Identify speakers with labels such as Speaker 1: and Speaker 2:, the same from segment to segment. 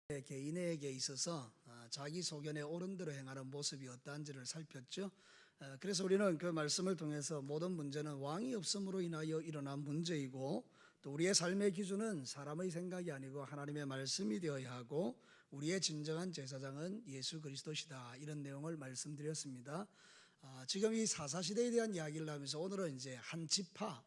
Speaker 1: 개인에게 있어서 자기 소견에 옳은 대로 행하는 모습이 어떠한지를 살폈죠. 그래서 우리는 그 말씀을 통해서 모든 문제는 왕이 없음으로 인하여 일어난 문제이고, 또 우리의 삶의 기준은 사람의 생각이 아니고 하나님의 말씀이 되어야 하고, 우리의 진정한 제사장은 예수 그리스도시다, 이런 내용을 말씀드렸습니다. 지금 이 사사시대에 대한 이야기를 하면서 오늘은 이제 한 지파,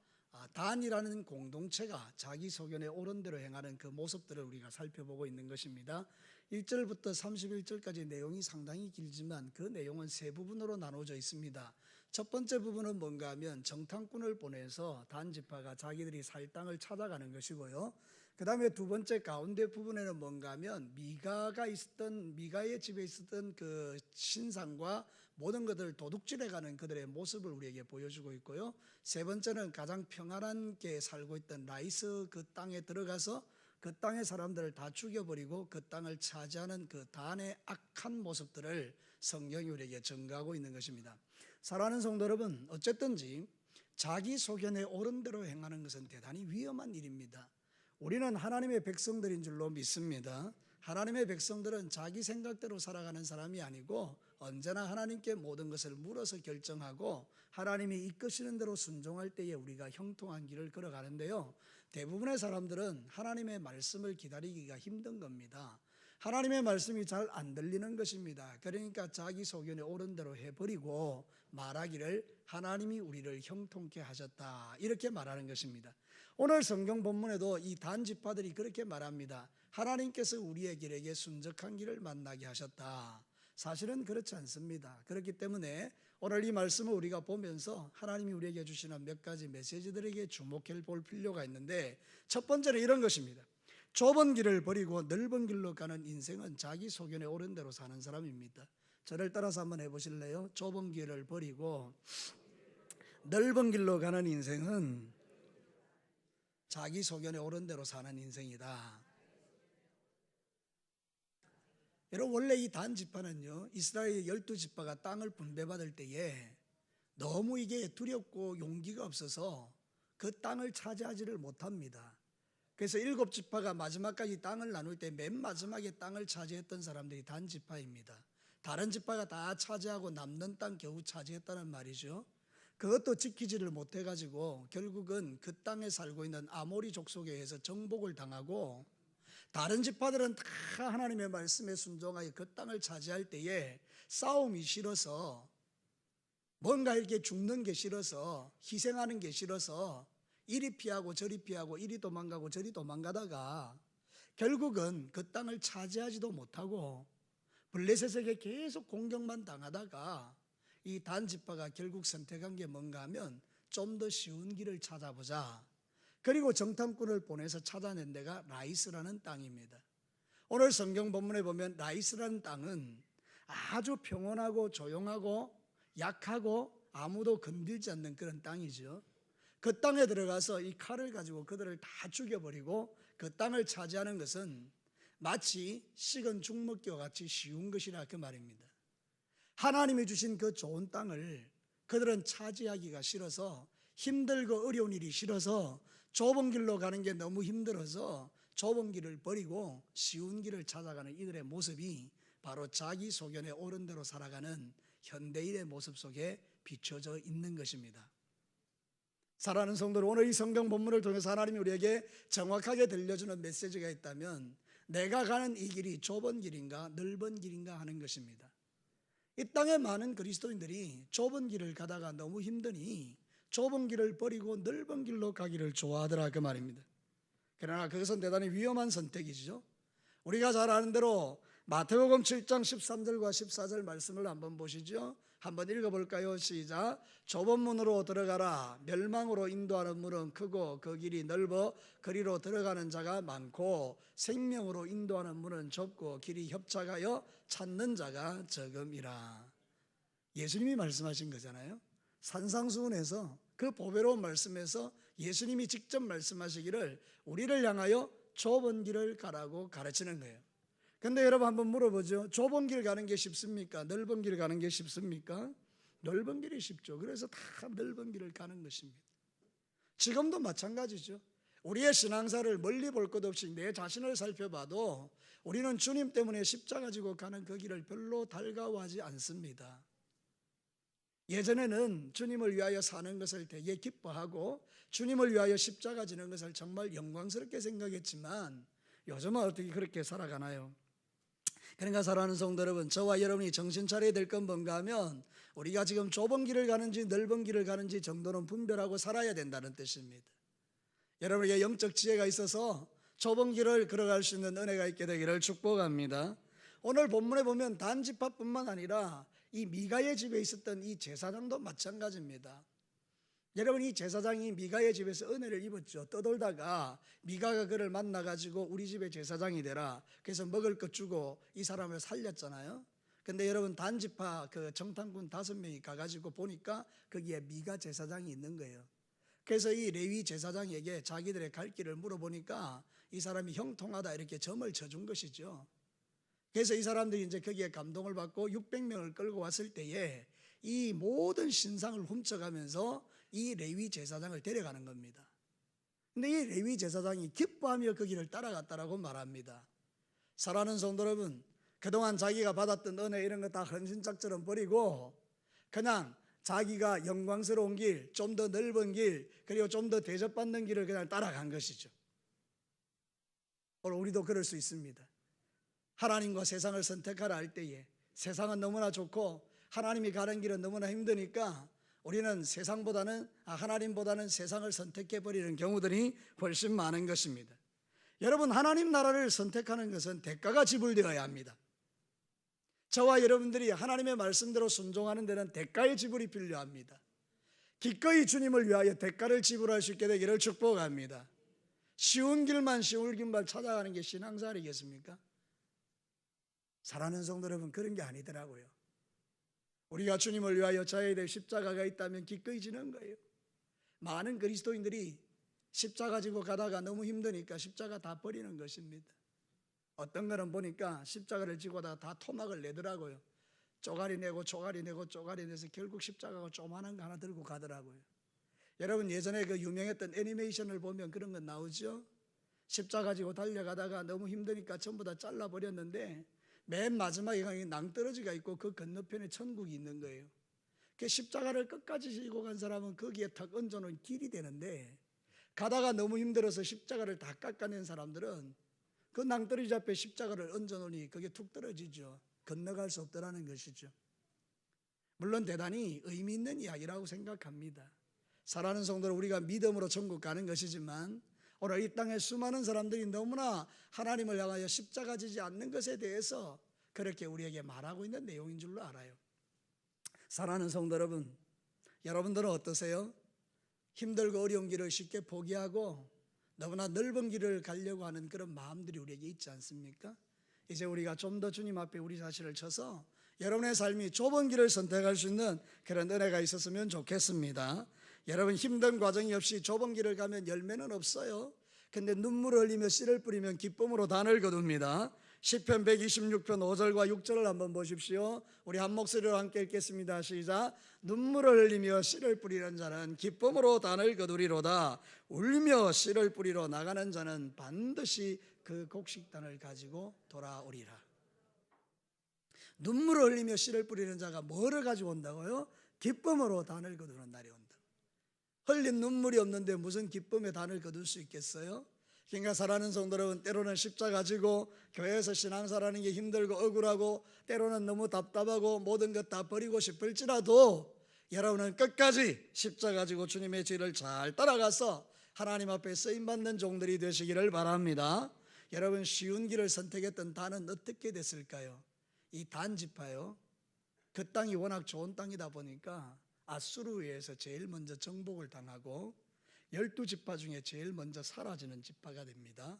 Speaker 1: 단이라는 공동체가 자기 소견에 옳은 대로 행하는 그 모습들을 우리가 살펴보고 있는 것입니다. 1절부터 31절까지 내용이 상당히 길지만 그 내용은 세 부분으로 나눠져 있습니다. 첫 번째 부분은 뭔가 하면 정탐꾼을 보내서 단 지파가 자기들이 살 땅을 찾아가는 것이고요. 그 다음에 두 번째 가운데 부분에는 뭔가 하면 미가의 집에 있었던 그 신상과 모든 것들을 도둑질해가는 그들의 모습을 우리에게 보여주고 있고요. 세 번째는 가장 평안하게 살고 있던 라이스 그 땅에 들어가서 그 땅의 사람들을 다 죽여버리고 그 땅을 차지하는 그 단의 악한 모습들을 성경이 우리에게 증거하고 있는 것입니다. 사랑하는 성도 여러분, 어쨌든지 자기 소견에 옳은 대로 행하는 것은 대단히 위험한 일입니다. 우리는 하나님의 백성들인 줄로 믿습니다. 하나님의 백성들은 자기 생각대로 살아가는 사람이 아니고 언제나 하나님께 모든 것을 물어서 결정하고 하나님이 이끄시는 대로 순종할 때에 우리가 형통한 길을 걸어가는데요, 대부분의 사람들은 하나님의 말씀을 기다리기가 힘든 겁니다. 하나님의 말씀이 잘 안 들리는 것입니다. 그러니까 자기 소견에 옳은 대로 해버리고 말하기를 하나님이 우리를 형통케 하셨다, 이렇게 말하는 것입니다. 오늘 성경 본문에도 이 단 지파들이 그렇게 말합니다. 하나님께서 우리의 길에게 순적한 길을 만나게 하셨다. 사실은 그렇지 않습니다. 그렇기 때문에 오늘 이 말씀을 우리가 보면서 하나님이 우리에게 주시는 몇 가지 메시지들에게 주목해 볼 필요가 있는데, 첫 번째는 이런 것입니다. 좁은 길을 버리고 넓은 길로 가는 인생은 자기 소견에 옳은 대로 사는 사람입니다. 저를 따라서 한번 해보실래요? 좁은 길을 버리고 넓은 길로 가는 인생은 자기 소견에 옳은 대로 사는 인생이다. 여러분, 원래 이 단 지파는요, 이스라엘 12지파가 땅을 분배받을 때에 너무 이게 두렵고 용기가 없어서 그 땅을 차지하지를 못합니다. 그래서 7지파가 마지막까지 땅을 나눌 때 맨 마지막에 땅을 차지했던 사람들이 단 지파입니다. 다른 지파가 다 차지하고 남는 땅 겨우 차지했다는 말이죠. 그것도 지키지를 못해가지고 결국은 그 땅에 살고 있는 아모리 족속에 의해서 정복을 당하고, 다른 지파들은 다 하나님의 말씀에 순종하여 그 땅을 차지할 때에 싸움이 싫어서, 뭔가 이렇게 죽는 게 싫어서, 희생하는 게 싫어서 이리 피하고 저리 피하고 이리 도망가고 저리 도망가다가 결국은 그 땅을 차지하지도 못하고 블레셋에게 계속 공격만 당하다가 이 단 지파가 결국 선택한 게 뭔가 하면 좀 더 쉬운 길을 찾아보자. 그리고 정탐꾼을 보내서 찾아낸 데가 라이스라는 땅입니다. 오늘 성경 본문에 보면 라이스라는 땅은 아주 평온하고 조용하고 약하고 아무도 건들지 않는 그런 땅이죠. 그 땅에 들어가서 이 칼을 가지고 그들을 다 죽여버리고 그 땅을 차지하는 것은 마치 식은 죽 먹기와 같이 쉬운 것이라 그 말입니다. 하나님이 주신 그 좋은 땅을 그들은 차지하기가 싫어서, 힘들고 어려운 일이 싫어서, 좁은 길로 가는 게 너무 힘들어서 좁은 길을 버리고 쉬운 길을 찾아가는 이들의 모습이 바로 자기 소견에 옳은 대로 살아가는 현대인의 모습 속에 비춰져 있는 것입니다. 사랑하는 성도들, 오늘 이 성경 본문을 통해서 하나님이 우리에게 정확하게 들려주는 메시지가 있다면 내가 가는 이 길이 좁은 길인가 넓은 길인가 하는 것입니다. 이 땅에 많은 그리스도인들이 좁은 길을 가다가 너무 힘드니 좁은 길을 버리고 넓은 길로 가기를 좋아하더라 그 말입니다. 그러나 그것은 대단히 위험한 선택이죠. 우리가 잘 아는 대로 마태복음 7장 13절과 14절 말씀을 한번 보시죠. 한번 읽어볼까요? 시작. 좁은 문으로 들어가라. 멸망으로 인도하는 문은 크고 그 길이 넓어 그리로 들어가는 자가 많고, 생명으로 인도하는 문은 좁고 길이 협착하여 찾는 자가 적음이라. 예수님이 말씀하신 거잖아요. 산상수훈에서 그 보배로운 말씀에서 예수님이 직접 말씀하시기를 우리를 향하여 좁은 길을 가라고 가르치는 거예요. 근데 여러분 한번 물어보죠. 좁은 길 가는 게 쉽습니까? 넓은 길 가는 게 쉽습니까? 넓은 길이 쉽죠. 그래서 다 넓은 길을 가는 것입니다. 지금도 마찬가지죠. 우리의 신앙사를 멀리 볼 것 없이 내 자신을 살펴봐도 우리는 주님 때문에 십자가 지고 가는 그 길을 별로 달가워하지 않습니다. 예전에는 주님을 위하여 사는 것을 되게 기뻐하고 주님을 위하여 십자가 지는 것을 정말 영광스럽게 생각했지만 요즘은 어떻게 그렇게 살아가나요? 그러니까 사랑하는 성도 여러분, 저와 여러분이 정신 차려야 될 건 뭔가 하면 우리가 지금 좁은 길을 가는지 넓은 길을 가는지 정도는 분별하고 살아야 된다는 뜻입니다. 여러분에게 영적 지혜가 있어서 좁은 길을 걸어갈 수 있는 은혜가 있게 되기를 축복합니다. 오늘 본문에 보면 단지파뿐만 아니라 이 미가의 집에 있었던 이 제사장도 마찬가지입니다. 여러분, 이 제사장이 미가의 집에서 은혜를 입었죠. 떠돌다가 미가가 그를 만나가지고 우리 집에 제사장이 되라, 그래서 먹을 것 주고 이 사람을 살렸잖아요. 근데 여러분, 단지파 그 정탐꾼 5명이 가가지고 보니까 거기에 미가 제사장이 있는 거예요. 그래서 이 레위 제사장에게 자기들의 갈 길을 물어보니까 이 사람이 형통하다 이렇게 점을 쳐준 것이죠. 그래서 이 사람들이 이제 거기에 감동을 받고 600명을 끌고 왔을 때에 이 모든 신상을 훔쳐가면서 이 레위 제사장을 데려가는 겁니다. 근데 이 레위 제사장이 기뻐하며 그 길을 따라갔다라고 말합니다. 사랑하는 성도 여러분, 그동안 자기가 받았던 은혜 이런 거 다 헌신짝처럼 버리고 그냥 자기가 영광스러운 길, 좀 더 넓은 길, 그리고 좀 더 대접받는 길을 그냥 따라간 것이죠. 오늘 우리도 그럴 수 있습니다. 하나님과 세상을 선택하라 할 때에 세상은 너무나 좋고 하나님이 가는 길은 너무나 힘드니까 우리는 하나님보다는 세상을 선택해버리는 경우들이 훨씬 많은 것입니다. 여러분, 하나님 나라를 선택하는 것은 대가가 지불되어야 합니다. 저와 여러분들이 하나님의 말씀대로 순종하는 데는 대가의 지불이 필요합니다. 기꺼이 주님을 위하여 대가를 지불할 수 있게 되기를 축복합니다. 쉬운 길만 찾아가는 게 신앙생활이겠습니까? 사랑하는 성도 여러분, 그런 게 아니더라고요. 우리가 주님을 위하여 져야 될 십자가가 있다면 기꺼이 지는 거예요. 많은 그리스도인들이 십자가 지고 가다가 너무 힘드니까 십자가 다 버리는 것입니다. 어떤 거는 보니까 십자가를 지고 다 토막을 내더라고요. 쪼가리 내고 쪼가리 내서 결국 십자가가 조그만한 거 하나 들고 가더라고요. 여러분, 예전에 그 유명했던 애니메이션을 보면 그런 건 나오죠. 십자가 지고 달려가다가 너무 힘드니까 전부 다 잘라버렸는데 맨 마지막에 낭떠러지가 있고 그 건너편에 천국이 있는 거예요. 그 십자가를 끝까지 지고 간 사람은 거기에 탁 얹어놓은 길이 되는데 가다가 너무 힘들어서 십자가를 다 깎아낸 사람들은 그 낭떠러지 앞에 십자가를 얹어놓으니 그게 툭 떨어지죠. 건너갈 수 없더라는 것이죠. 물론 대단히 의미 있는 이야기라고 생각합니다. 사랑하는 성도는 우리가 믿음으로 천국 가는 것이지만 오늘 이 땅에 수많은 사람들이 너무나 하나님을 향하여 십자가 지지 않는 것에 대해서 그렇게 우리에게 말하고 있는 내용인 줄로 알아요. 사랑하는 성도 여러분, 여러분들은 어떠세요? 힘들고 어려운 길을 쉽게 포기하고 너무나 넓은 길을 가려고 하는 그런 마음들이 우리에게 있지 않습니까? 이제 우리가 좀 더 주님 앞에 우리 자신을 쳐서 여러분의 삶이 좁은 길을 선택할 수 있는 그런 은혜가 있었으면 좋겠습니다. 여러분, 힘든 과정이 없이 좁은 길을 가면 열매는 없어요. 근데 눈물을 흘리며 씨를 뿌리면 기쁨으로 단을 거둡니다. 시편 126편 5절과 6절을 한번 보십시오. 우리 한 목소리로 함께 읽겠습니다. 시작. 눈물을 흘리며 씨를 뿌리는 자는 기쁨으로 단을 거두리로다. 울며 씨를 뿌리러 나가는 자는 반드시 그 곡식단을 가지고 돌아오리라. 눈물을 흘리며 씨를 뿌리는 자가 뭐를 가지고 온다고요? 기쁨으로 단을 거두는 날이 온다. 흘린 눈물이 없는데 무슨 기쁨의 단을 거둘 수 있겠어요? 그러니까 사랑하는 성도 여러분, 때로는 십자가 지고 교회에서 신앙사라는 게 힘들고 억울하고 때로는 너무 답답하고 모든 것 다 버리고 싶을지라도 여러분은 끝까지 십자가 지고 주님의 길을 잘 따라가서 하나님 앞에 쓰임받는 종들이 되시기를 바랍니다. 여러분, 쉬운 길을 선택했던 단은 어떻게 됐을까요? 이 단 지파요, 그 땅이 워낙 좋은 땅이다 보니까 아수르에서 제일 먼저 정복을 당하고 12지파 중에 제일 먼저 사라지는 지파가 됩니다.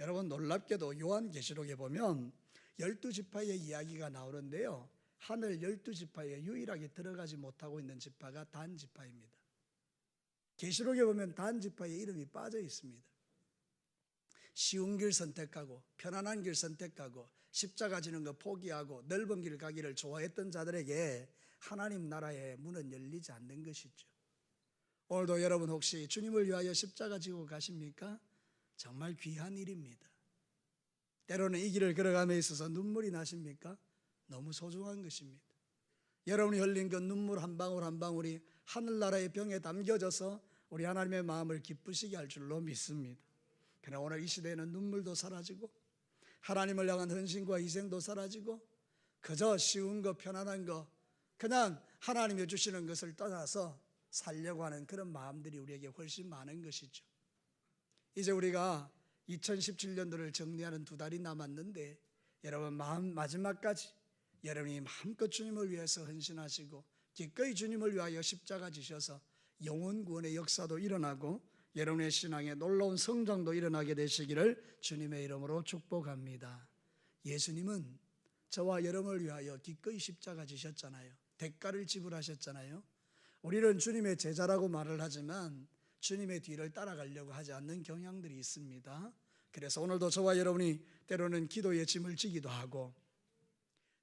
Speaker 1: 여러분, 놀랍게도 요한계시록에 보면 12지파의 이야기가 나오는데요, 하늘 12지파에 유일하게 들어가지 못하고 있는 지파가 단 지파입니다. 계시록에 보면 단 지파의 이름이 빠져 있습니다. 쉬운 길 선택하고 편안한 길 선택하고 십자가 지는 거 포기하고 넓은 길 가기를 좋아했던 자들에게 하나님 나라의 문은 열리지 않는 것이죠. 오늘도 여러분 혹시 주님을 위하여 십자가 지고 가십니까? 정말 귀한 일입니다. 때로는 이 길을 걸어감에 있어서 눈물이 나십니까? 너무 소중한 것입니다. 여러분이 흘린 그 눈물 한 방울 한 방울이 하늘나라의 병에 담겨져서 우리 하나님의 마음을 기쁘시게 할 줄로 믿습니다. 그러나 오늘 이 시대에는 눈물도 사라지고 하나님을 향한 헌신과 희생도 사라지고 그저 쉬운 거 편안한 거 그냥 하나님이 주시는 것을 떠나서 살려고 하는 그런 마음들이 우리에게 훨씬 많은 것이죠. 이제 우리가 2017년도를 정리하는 2달이 남았는데 여러분 마지막까지 여러분이 마음껏 주님을 위해서 헌신하시고 기꺼이 주님을 위하여 십자가 지셔서 영혼 구원의 역사도 일어나고 여러분의 신앙에 놀라운 성장도 일어나게 되시기를 주님의 이름으로 축복합니다. 예수님은 저와 여러분을 위하여 기꺼이 십자가 지셨잖아요. 대가를 지불하셨잖아요. 우리는 주님의 제자라고 말을 하지만 주님의 뒤를 따라가려고 하지 않는 경향들이 있습니다. 그래서 오늘도 저와 여러분이 때로는 기도의 짐을 지기도 하고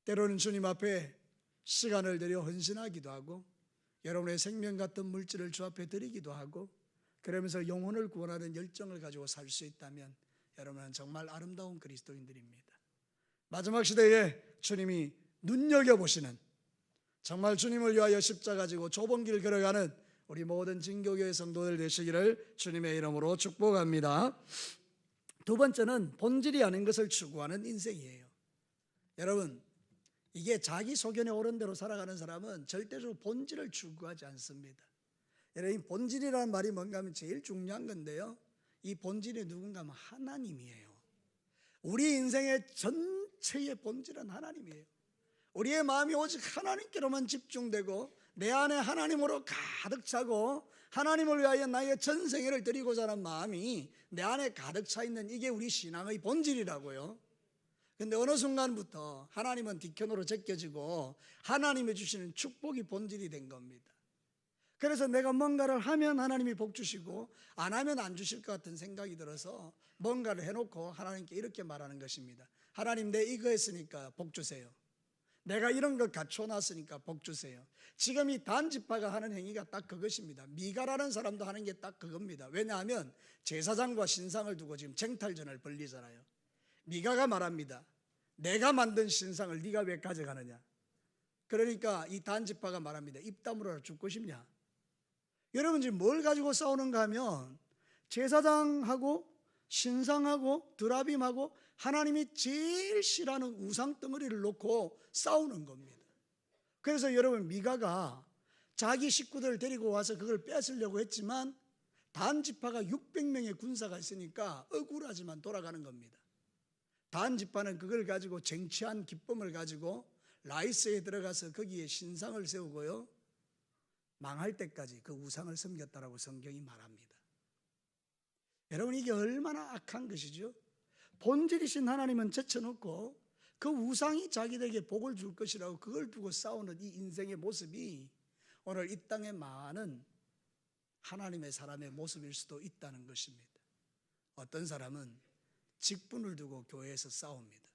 Speaker 1: 때로는 주님 앞에 시간을 들여 헌신하기도 하고 여러분의 생명 같은 물질을 주 앞에 드리기도 하고 그러면서 영혼을 구원하는 열정을 가지고 살 수 있다면 여러분은 정말 아름다운 그리스도인들입니다. 마지막 시대에 주님이 눈여겨보시는 정말 주님을 위하여 십자가 지고 좁은 길 걸어가는 우리 모든 진교교회 성도들 되시기를 주님의 이름으로 축복합니다. 두 번째는 본질이 아닌 것을 추구하는 인생이에요. 여러분 이게 자기 소견에 옳은 대로 살아가는 사람은 절대적으로 본질을 추구하지 않습니다. 여러분 본질이라는 말이 뭔가 하면 제일 중요한 건데요, 이 본질이 누군가 하면 하나님이에요. 우리 인생의 전체의 본질은 하나님이에요. 우리의 마음이 오직 하나님께로만 집중되고 내 안에 하나님으로 가득 차고 하나님을 위하여 나의 전생애를 드리고자 하는 마음이 내 안에 가득 차 있는 이게 우리 신앙의 본질이라고요. 근데 어느 순간부터 하나님은 뒷편으로 제껴지고 하나님이 주시는 축복이 본질이 된 겁니다. 그래서 내가 뭔가를 하면 하나님이 복 주시고 안 하면 안 주실 것 같은 생각이 들어서 뭔가를 해놓고 하나님께 이렇게 말하는 것입니다. 하나님 내 이거 했으니까 복 주세요. 내가 이런 거 갖춰놨으니까 복 주세요. 지금 이 단지파가 하는 행위가 딱 그것입니다. 미가라는 사람도 하는 게 딱 그겁니다. 왜냐하면 제사장과 신상을 두고 지금 쟁탈전을 벌리잖아요. 미가가 말합니다. 내가 만든 신상을 네가 왜 가져가느냐. 그러니까 이 단지파가 말합니다. 입 다물어라 죽고 싶냐. 여러분 지금 뭘 가지고 싸우는가 하면 제사장하고 신상하고 드라빔하고 하나님이 제일 싫어하는 우상덩어리를 놓고 싸우는 겁니다. 그래서 여러분 미가가 자기 식구들을 데리고 와서 그걸 뺏으려고 했지만 단지파가 600명의 군사가 있으니까 억울하지만 돌아가는 겁니다. 단지파는 그걸 가지고 쟁취한 기쁨을 가지고 라이스에 들어가서 거기에 신상을 세우고요, 망할 때까지 그 우상을 섬겼다라고 성경이 말합니다. 여러분 이게 얼마나 악한 것이죠. 본질이신 하나님은 제쳐놓고 그 우상이 자기들에게 복을 줄 것이라고 그걸 두고 싸우는 이 인생의 모습이 오늘 이 땅에 많은 하나님의 사람의 모습일 수도 있다는 것입니다. 어떤 사람은 직분을 두고 교회에서 싸웁니다.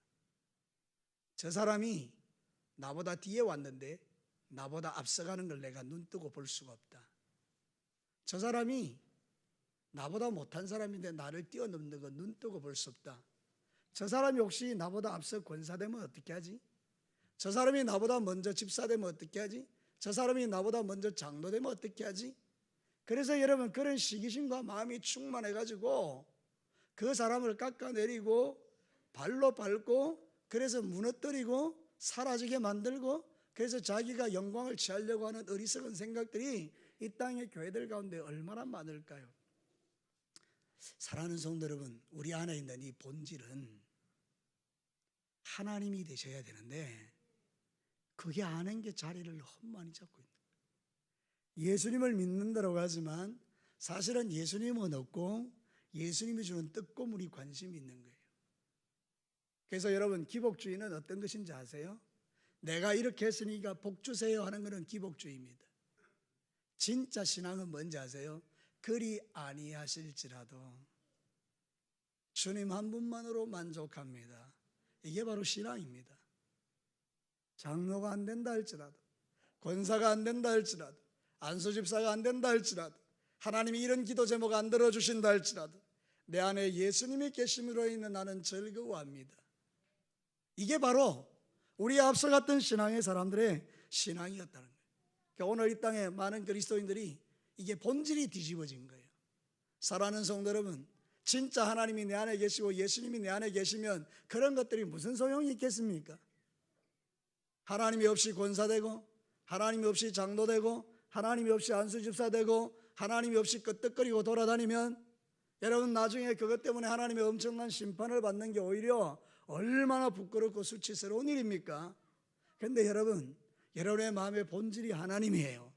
Speaker 1: 저 사람이 나보다 뒤에 왔는데 나보다 앞서가는 걸 내가 눈뜨고 볼 수가 없다. 저 사람이 나보다 못한 사람인데 나를 뛰어넘는 거 눈뜨고 볼 수 없다. 저 사람이 혹시 나보다 앞서 권사되면 어떻게 하지? 저 사람이 나보다 먼저 집사되면 어떻게 하지? 저 사람이 나보다 먼저 장로되면 어떻게 하지? 그래서 여러분 그런 시기심과 마음이 충만해가지고 그 사람을 깎아내리고 발로 밟고 그래서 무너뜨리고 사라지게 만들고 그래서 자기가 영광을 취하려고 하는 어리석은 생각들이 이 땅의 교회들 가운데 얼마나 많을까요? 사랑하는 성도 여러분, 우리 안에 있는 이 본질은 하나님이 되셔야 되는데 그게 아는 게 자리를 험만히 잡고 있는 거예요. 예수님을 믿는다고 하지만 사실은 예수님은 없고 예수님이 주는 떡고물이 관심이 있는 거예요. 그래서 여러분 기복주의는 어떤 것인지 아세요? 내가 이렇게 했으니까 복 주세요 하는 것은 기복주의입니다. 진짜 신앙은 뭔지 아세요? 그리 아니하실지라도 주님 한 분만으로 만족합니다. 이게 바로 신앙입니다. 장로가 안 된다 할지라도, 권사가 안 된다 할지라도, 안수집사가 안 된다 할지라도, 하나님이 이런 기도 제목 안 들어주신다 할지라도 내 안에 예수님이 계심으로 인해 나는 즐거워합니다. 이게 바로 우리 앞서 갔던 신앙의 사람들의 신앙이었다는 거예요. 그러니까 오늘 이 땅에 많은 그리스도인들이 이게 본질이 뒤집어진 거예요. 사랑하는 성도 여러분, 진짜 하나님이 내 안에 계시고 예수님이 내 안에 계시면 그런 것들이 무슨 소용이 있겠습니까? 하나님이 없이 권사되고, 하나님이 없이 장로되고, 하나님이 없이 안수집사되고, 하나님이 없이 끄떡거리고 돌아다니면 여러분 나중에 그것 때문에 하나님의 엄청난 심판을 받는 게 오히려 얼마나 부끄럽고 수치스러운 일입니까? 그런데 여러분, 여러분의 마음의 본질이 하나님이에요.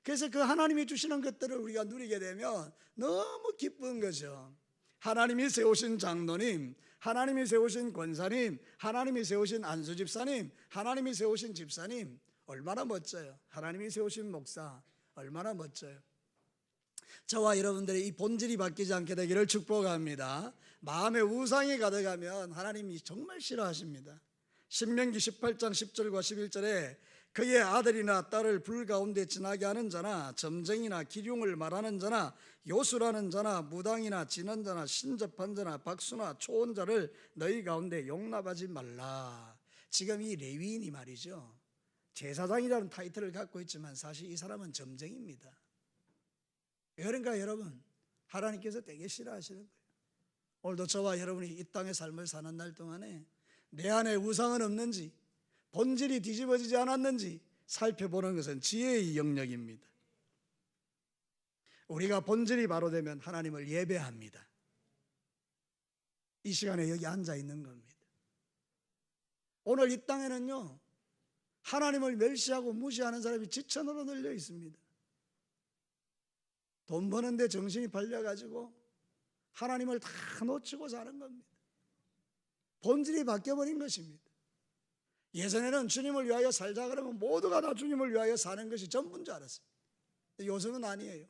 Speaker 1: 그래서 그 하나님이 주시는 것들을 우리가 누리게 되면 너무 기쁜 거죠. 하나님이 세우신 장로님, 하나님이 세우신 권사님, 하나님이 세우신 안수집사님, 하나님이 세우신 집사님, 얼마나 멋져요. 하나님이 세우신 목사, 얼마나 멋져요. 저와 여러분들의 이 본질이 바뀌지 않게 되기를 축복합니다. 마음의 우상이 가득하면 하나님이 정말 싫어하십니다. 신명기 18장 10절과 11절에 그의 아들이나 딸을 불 가운데 지나게 하는 자나 점쟁이나 기륭을 말하는 자나 요술하는 자나 무당이나 지는 자나 신접한 자나 박수나 초혼자를 너희 가운데 용납하지 말라. 지금 이 레위인이 말이죠, 제사장이라는 타이틀을 갖고 있지만 사실 이 사람은 점쟁이입니다. 그러니까 여러분, 하나님께서 되게 싫어하시는 거예요. 오늘도 저와 여러분이 이 땅의 삶을 사는 날 동안에 내 안에 우상은 없는지, 본질이 뒤집어지지 않았는지 살펴보는 것은 지혜의 영역입니다. 우리가 본질이 바로 되면 하나님을 예배합니다. 이 시간에 여기 앉아 있는 겁니다. 오늘 이 땅에는요, 하나님을 멸시하고 무시하는 사람이 지천으로 널려 있습니다. 돈 버는데 정신이 팔려가지고 하나님을 다 놓치고 사는 겁니다. 본질이 바뀌어버린 것입니다. 예전에는 주님을 위하여 살자 그러면 모두가 다 주님을 위하여 사는 것이 전부인 줄 알았어요. 요즘은 아니에요.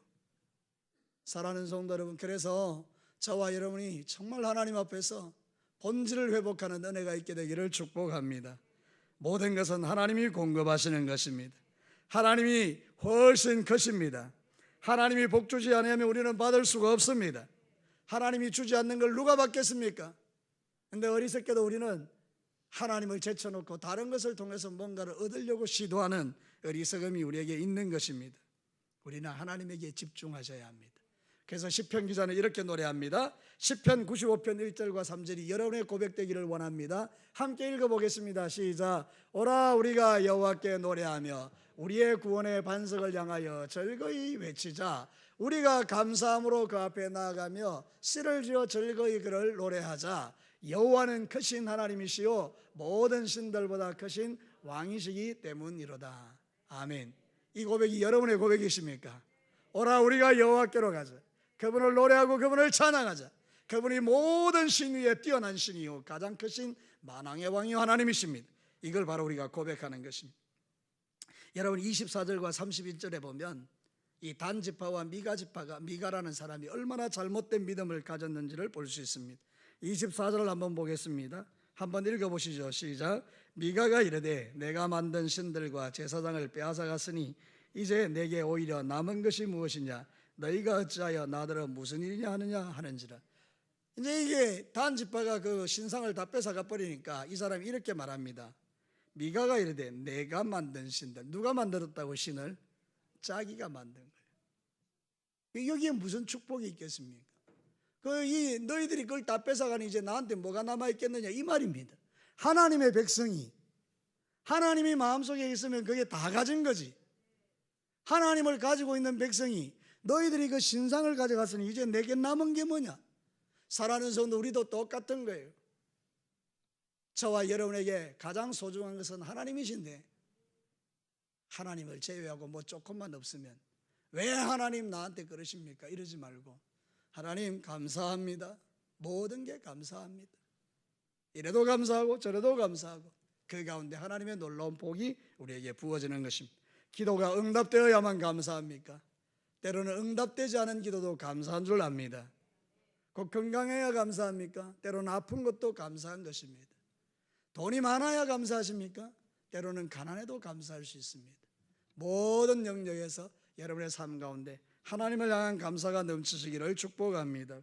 Speaker 1: 사랑하는 성도 여러분, 그래서 저와 여러분이 정말 하나님 앞에서 본질을 회복하는 은혜가 있게 되기를 축복합니다. 모든 것은 하나님이 공급하시는 것입니다. 하나님이 훨씬 크십니다. 하나님이 복 주지 않으면 우리는 받을 수가 없습니다. 하나님이 주지 않는 걸 누가 받겠습니까? 그런데 어리석게도 우리는 하나님을 제쳐놓고 다른 것을 통해서 뭔가를 얻으려고 시도하는 어리석음이 우리에게 있는 것입니다. 우리는 하나님에게 집중하셔야 합니다. 그래서 시편 기자는 이렇게 노래합니다. 시편 95편 1절과 3절이 여러분의 고백되기를 원합니다. 함께 읽어보겠습니다. 시작. 오라 우리가 여호와께 노래하며 우리의 구원의 반석을 향하여 즐거이 외치자. 우리가 감사함으로 그 앞에 나아가며 씨를 지어 즐거이 그를 노래하자. 여호와는 크신 하나님이시요 모든 신들보다 크신 왕이시기 때문이로다. 아멘. 이 고백이 여러분의 고백이십니까? 오라 우리가 여호와께로 가자. 그분을 노래하고 그분을 찬양하자. 그분이 모든 신 위에 뛰어난 신이요 가장 크신 만왕의 왕이요 하나님이십니다. 이걸 바로 우리가 고백하는 것입니다. 여러분 24절과 31절에 보면 이 단지파와 미가지파가, 미가라는 사람이 얼마나 잘못된 믿음을 가졌는지를 볼 수 있습니다. 24절을 한번 보겠습니다. 한번 읽어보시죠. 시작. 미가가 이르되 내가 만든 신들과 제사장을 빼앗아갔으니 이제 내게 오히려 남은 것이 무엇이냐? 너희가 어찌하여 나더러 무슨 일이냐 하느냐 하는지라. 이제 이게 단지파가 그 신상을 다 뺏어가 버리니까 이 사람이 이렇게 말합니다. 미가가 이르되 내가 만든 신들. 누가 만들었다고 신을? 자기가 만든 거예요. 여기에 무슨 축복이 있겠습니까? 너희들이 그걸 다 뺏어가니 이제 나한테 뭐가 남아있겠느냐 이 말입니다. 하나님의 백성이 하나님이 마음속에 있으면 그게 다 가진 거지. 하나님을 가지고 있는 백성이 너희들이 그 신상을 가져갔으니 이제 내게 남은 게 뭐냐? 사랑하는 성도, 우리도 똑같은 거예요. 저와 여러분에게 가장 소중한 것은 하나님이신데 하나님을 제외하고 뭐 조금만 없으면 왜 하나님 나한테 그러십니까? 이러지 말고 하나님 감사합니다. 모든 게 감사합니다. 이래도 감사하고 저래도 감사하고 그 가운데 하나님의 놀라운 복이 우리에게 부어지는 것입니다. 기도가 응답되어야만 감사합니까? 때로는 응답되지 않은 기도도 감사한 줄 압니다. 곧 건강해야 감사합니까? 때로는 아픈 것도 감사한 것입니다. 돈이 많아야 감사하십니까? 때로는 가난해도 감사할 수 있습니다. 모든 영역에서 여러분의 삶 가운데 하나님을 향한 감사가 넘치시기를 축복합니다.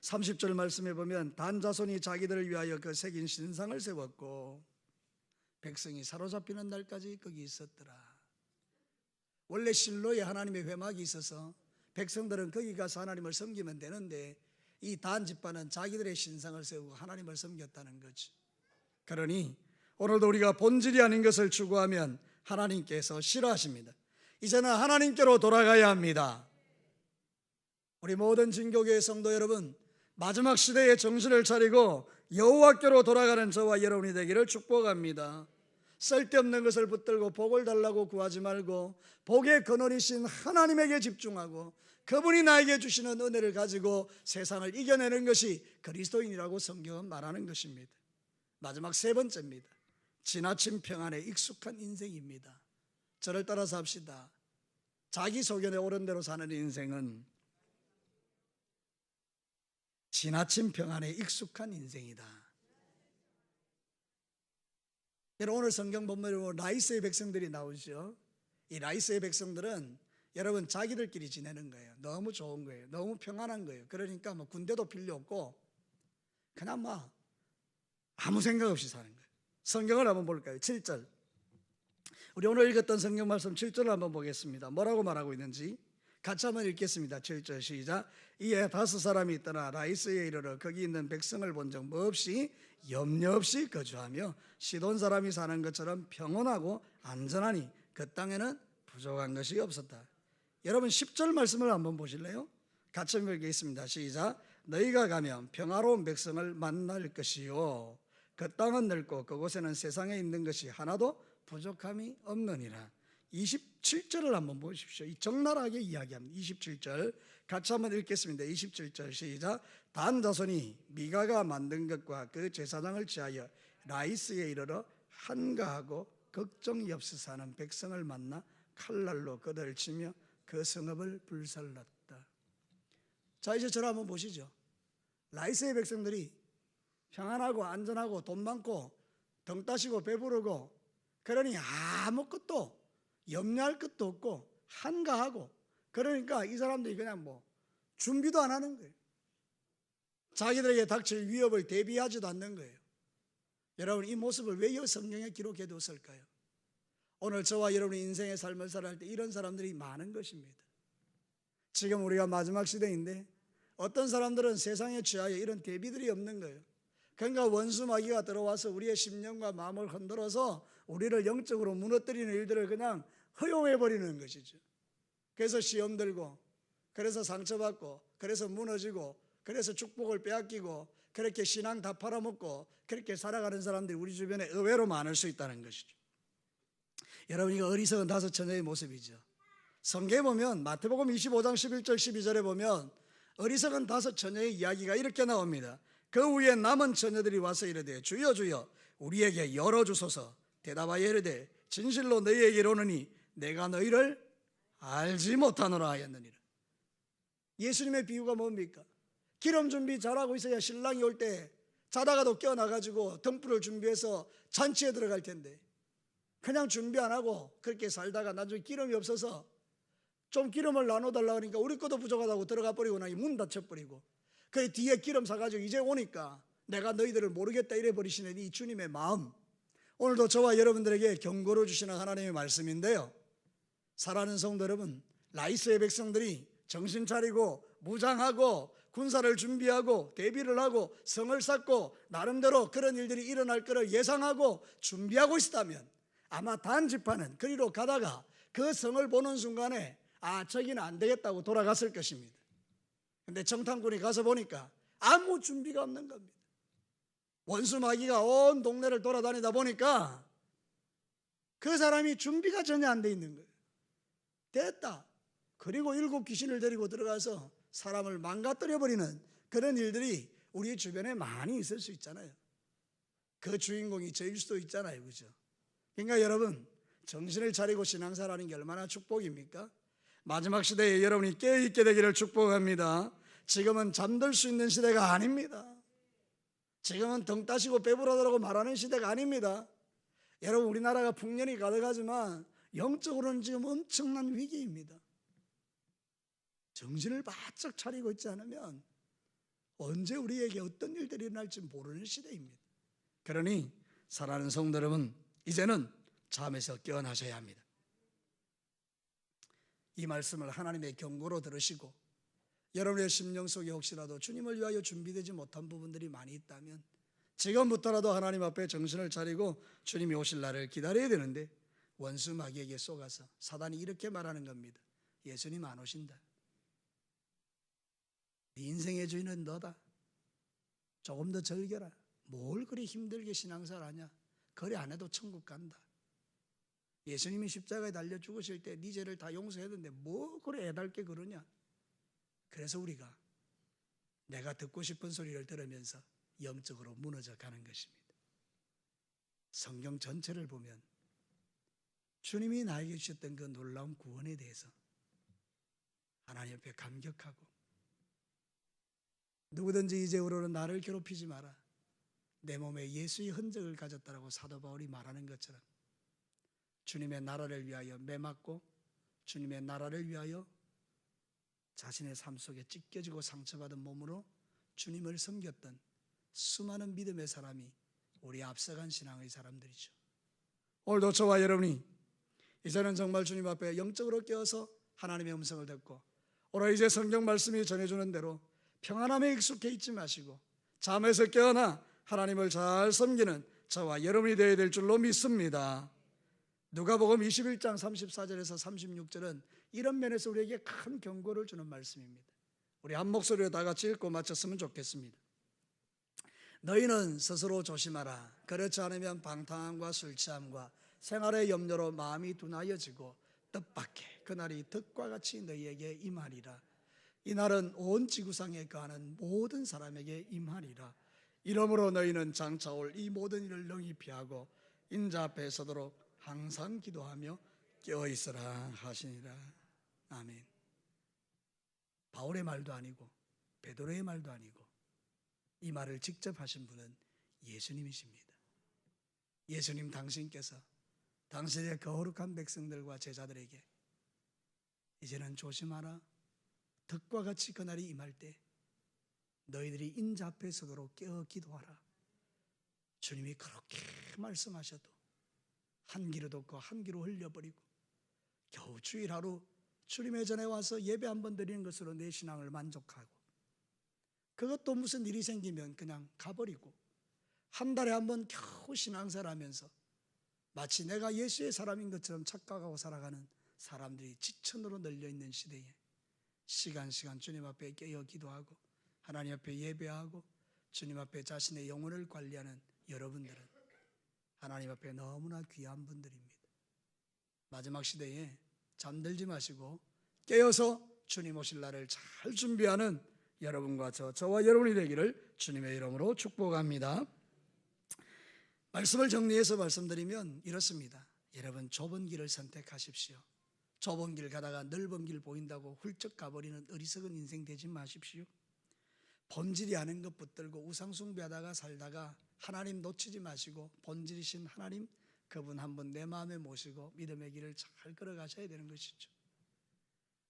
Speaker 1: 30절 말씀에 보면 단 자손이 자기들을 위하여 그 새긴 신상을 세웠고 백성이 사로잡히는 날까지 거기 있었더라. 원래 실로에 하나님의 회막이 있어서 백성들은 거기 가서 하나님을 섬기면 되는데 이 단 지파는 자기들의 신상을 세우고 하나님을 섬겼다는 거지. 그러니 오늘도 우리가 본질이 아닌 것을 추구하면 하나님께서 싫어하십니다. 이제는 하나님께로 돌아가야 합니다. 우리 모든 진교교의 성도 여러분, 마지막 시대에 정신을 차리고 여호와께로 돌아가는 저와 여러분이 되기를 축복합니다. 쓸데없는 것을 붙들고 복을 달라고 구하지 말고 복의 근원이신 하나님에게 집중하고 그분이 나에게 주시는 은혜를 가지고 세상을 이겨내는 것이 그리스도인이라고 성경은 말하는 것입니다. 마지막 세 번째입니다. 지나친 평안에 익숙한 인생입니다. 저를 따라서 합시다. 자기 소견에 옳은 대로 사는 인생은 지나친 평안에 익숙한 인생이다. 여러분, 오늘 성경 본문으로 라이스의 백성들이 나오죠. 이 라이스의 백성들은 여러분 자기들끼리 지내는 거예요. 너무 좋은 거예요. 너무 평안한 거예요. 그러니까 뭐 군대도 필요 없고 그냥 뭐 아무 생각 없이 사는 거예요. 성경을 한번 볼까요? 7절. 우리 오늘 읽었던 성경 말씀 7절을 한번 보겠습니다. 뭐라고 말하고 있는지 같이 한번 읽겠습니다. 7절 시작. 이에 5사람이 떠나 라이스에 이르러 거기 있는 백성을 본 적 뭐 없이 염려 없이 거주하며 시돈 사람이 사는 것처럼 평온하고 안전하니 그 땅에는 부족한 것이 없었다. 여러분 10절 말씀을 한번 보실래요? 같이 읽겠습니다. 시작. 너희가 가면 평화로운 백성을 만날 것이요 그 땅은 넓고 그곳에는 세상에 있는 것이 하나도 부족함이 없느니라. 27절을 한번 보십시오. 이 적나라하게 이야기합니다. 27절 같이 한번 읽겠습니다. 27절 시작. 단 자손이 미가가 만든 것과 그 제사장을 취하여 라이스에 이르러 한가하고 걱정이 없이 사는 백성을 만나 칼날로 그들을 치며 그 성읍을 불살랐다. 자, 이제 저를 한번 보시죠. 라이스의 백성들이 평안하고 안전하고 돈 많고 덩 따시고 배부르고 그러니 아무것도 염려할 것도 없고 한가하고 그러니까 이 사람들이 그냥 뭐 준비도 안 하는 거예요. 자기들에게 닥칠 위협을 대비하지도 않는 거예요. 여러분 이 모습을 왜 성경에 기록해 뒀을까요? 오늘 저와 여러분의 인생의 삶을 살아갈 때 이런 사람들이 많은 것입니다. 지금 우리가 마지막 시대인데 어떤 사람들은 세상에 취하여 이런 대비들이 없는 거예요. 그러니까 원수 마귀가 들어와서 우리의 심령과 마음을 흔들어서 우리를 영적으로 무너뜨리는 일들을 그냥 허용해버리는 것이죠. 그래서 시험 들고 그래서 상처받고 그래서 무너지고 그래서 축복을 빼앗기고 그렇게 신앙 다 팔아먹고 그렇게 살아가는 사람들이 우리 주변에 의외로 많을 수 있다는 것이죠. 여러분 이거 어리석은 5 처녀의 모습이죠. 성경에 보면 마태복음 25장 11절 12절에 보면 어리석은 5 처녀의 이야기가 이렇게 나옵니다. 그 후에 남은 처녀들이 와서 이르되 주여 주여 우리에게 열어주소서. 대답하여 이르되 진실로 너희에게 이르노니 내가 너희를 알지 못하노라 하였느니라. 예수님의 비유가 뭡니까? 기름 준비 잘하고 있어야 신랑이 올 때 자다가도 깨어나가지고 등불을 준비해서 잔치에 들어갈 텐데 그냥 준비 안 하고 그렇게 살다가 나중에 기름이 없어서 좀 기름을 나눠달라고 하니까 우리 것도 부족하다고 들어가 버리고 나니 문 닫혀버리고 그 뒤에 기름 사가지고 이제 오니까 내가 너희들을 모르겠다 이래 버리시는 이 주님의 마음, 오늘도 저와 여러분들에게 경고를 주시는 하나님의 말씀인데요. 사랑하는 성도 여러분, 라이스의 백성들이 정신 차리고 무장하고 군사를 준비하고 대비를 하고 성을 쌓고 나름대로 그런 일들이 일어날 것을 예상하고 준비하고 있었다면 아마 단 지파는 그리로 가다가 그 성을 보는 순간에 저기는 안 되겠다고 돌아갔을 것입니다. 근데 정탐꾼이 가서 보니까 아무 준비가 없는 겁니다. 원수 마귀가 온 동네를 돌아다니다 보니까 그 사람이 준비가 전혀 안 돼 있는 거예요. 됐다. 그리고 7 귀신을 데리고 들어가서 사람을 망가뜨려버리는 그런 일들이 우리 주변에 많이 있을 수 있잖아요. 그 주인공이 저일 수도 있잖아요. 그죠? 그러니까 여러분 정신을 차리고 신앙생활하는 게 얼마나 축복입니까? 마지막 시대에 여러분이 깨어있게 되기를 축복합니다. 지금은 잠들 수 있는 시대가 아닙니다. 지금은 덩 따시고 배부르다고 말하는 시대가 아닙니다. 여러분 우리나라가 풍년이 가득하지만 영적으로는 지금 엄청난 위기입니다. 정신을 바짝 차리고 있지 않으면 언제 우리에게 어떤 일들이 일어날지 모르는 시대입니다. 그러니 사랑하는 성도 여러분, 이제는 잠에서 깨어나셔야 합니다. 이 말씀을 하나님의 경고로 들으시고 여러분의 심령 속에 혹시라도 주님을 위하여 준비되지 못한 부분들이 많이 있다면 지금부터라도 하나님 앞에 정신을 차리고 주님이 오실 날을 기다려야 되는데, 원수 마귀에게 속아서 사단이 이렇게 말하는 겁니다. 예수님 안 오신다. 네 인생의 주인은 너다. 조금 더 즐겨라. 뭘 그리 힘들게 신앙생활하냐. 그래 안 해도 천국 간다. 예수님이 십자가에 달려 죽으실 때 네 죄를 다 용서했는데 뭐 그래 애달게 그러냐. 그래서 우리가 내가 듣고 싶은 소리를 들으면서 영적으로 무너져 가는 것입니다. 성경 전체를 보면 주님이 나에게 주셨던 그 놀라운 구원에 대해서 하나님 앞에 감격하고, 누구든지 이제후로는 나를 괴롭히지 마라, 내 몸에 예수의 흔적을 가졌다라고 사도 바울이 말하는 것처럼 주님의 나라를 위하여 매맞고 주님의 나라를 위하여 자신의 삶 속에 찢겨지고 상처받은 몸으로 주님을 섬겼던 수많은 믿음의 사람이 우리 앞서간 신앙의 사람들이죠. 오늘도 저와 여러분이 이제는 정말 주님 앞에 영적으로 깨어서 하나님의 음성을 듣고 오늘 이제 성경 말씀이 전해주는 대로 평안함에 익숙해 있지 마시고 잠에서 깨어나 하나님을 잘 섬기는 저와 여러분이 되어야 될 줄로 믿습니다. 누가복음 21장 34절에서 36절은 이런 면에서 우리에게 큰 경고를 주는 말씀입니다. 우리 한 목소리로 다 같이 읽고 마쳤으면 좋겠습니다. 너희는 스스로 조심하라. 그렇지 않으면 방탕함과 술취함과 생활의 염려로 마음이 둔하여지고 뜻밖의 그날이 득과 같이 너희에게 임하리라. 이 날은 온 지구상에 거하는 모든 사람에게 임하리라. 이러므로 너희는 장차 올 이 모든 일을 능히 피하고 인자 앞에 서도록 항상 기도하며 깨어있으라 하시니라. 아멘. 바울의 말도 아니고 베드로의 말도 아니고 이 말을 직접 하신 분은 예수님이십니다. 예수님 당신께서 당신의 거룩한 백성들과 제자들에게 이제는 조심하라. 덕과 같이 그날이 임할 때 너희들이 인자 앞에 서도록 깨어 기도하라. 주님이 그렇게 말씀하셔도 한 귀로 듣고 한 귀로 흘려버리고 겨우 주일 하루 주님의 전에 와서 예배 한번 드리는 것으로 내 신앙을 만족하고, 그것도 무슨 일이 생기면 그냥 가버리고 한 달에 한번 겨우 신앙생활하면서 마치 내가 예수의 사람인 것처럼 착각하고 살아가는 사람들이 지천으로 널려있는 시대에 시간 주님 앞에 깨어 기도하고 하나님 앞에 예배하고 주님 앞에 자신의 영혼을 관리하는 여러분들은 하나님 앞에 너무나 귀한 분들입니다. 마지막 시대에 잠들지 마시고 깨어서 주님 오실 날을 잘 준비하는 여러분과 저와 여러분이 되기를 주님의 이름으로 축복합니다. 말씀을 정리해서 말씀드리면 이렇습니다. 여러분, 좁은 길을 선택하십시오. 좁은 길 가다가 넓은 길 보인다고 훌쩍 가버리는 어리석은 인생 되지 마십시오. 본질이 아닌 것 붙들고 우상숭배하다가 살다가 하나님 놓치지 마시고 본질이신 하나님, 그분 한 분 내 마음에 모시고 믿음의 길을 잘 걸어가셔야 되는 것이죠.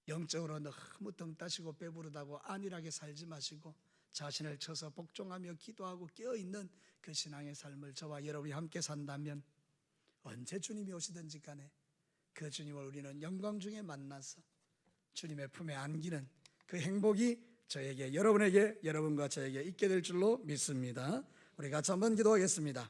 Speaker 1: 영적으로 너무 등 따시고 배부르다고 안일하게 살지 마시고 자신을 쳐서 복종하며 기도하고 깨어있는 그 신앙의 삶을 저와 여러분이 함께 산다면 언제 주님이 오시든지 간에 그 주님을 우리는 영광 중에 만나서 주님의 품에 안기는 그 행복이 저에게, 여러분에게, 여러분과 저에게 있게 될 줄로 믿습니다. 우리 같이 한번 기도하겠습니다.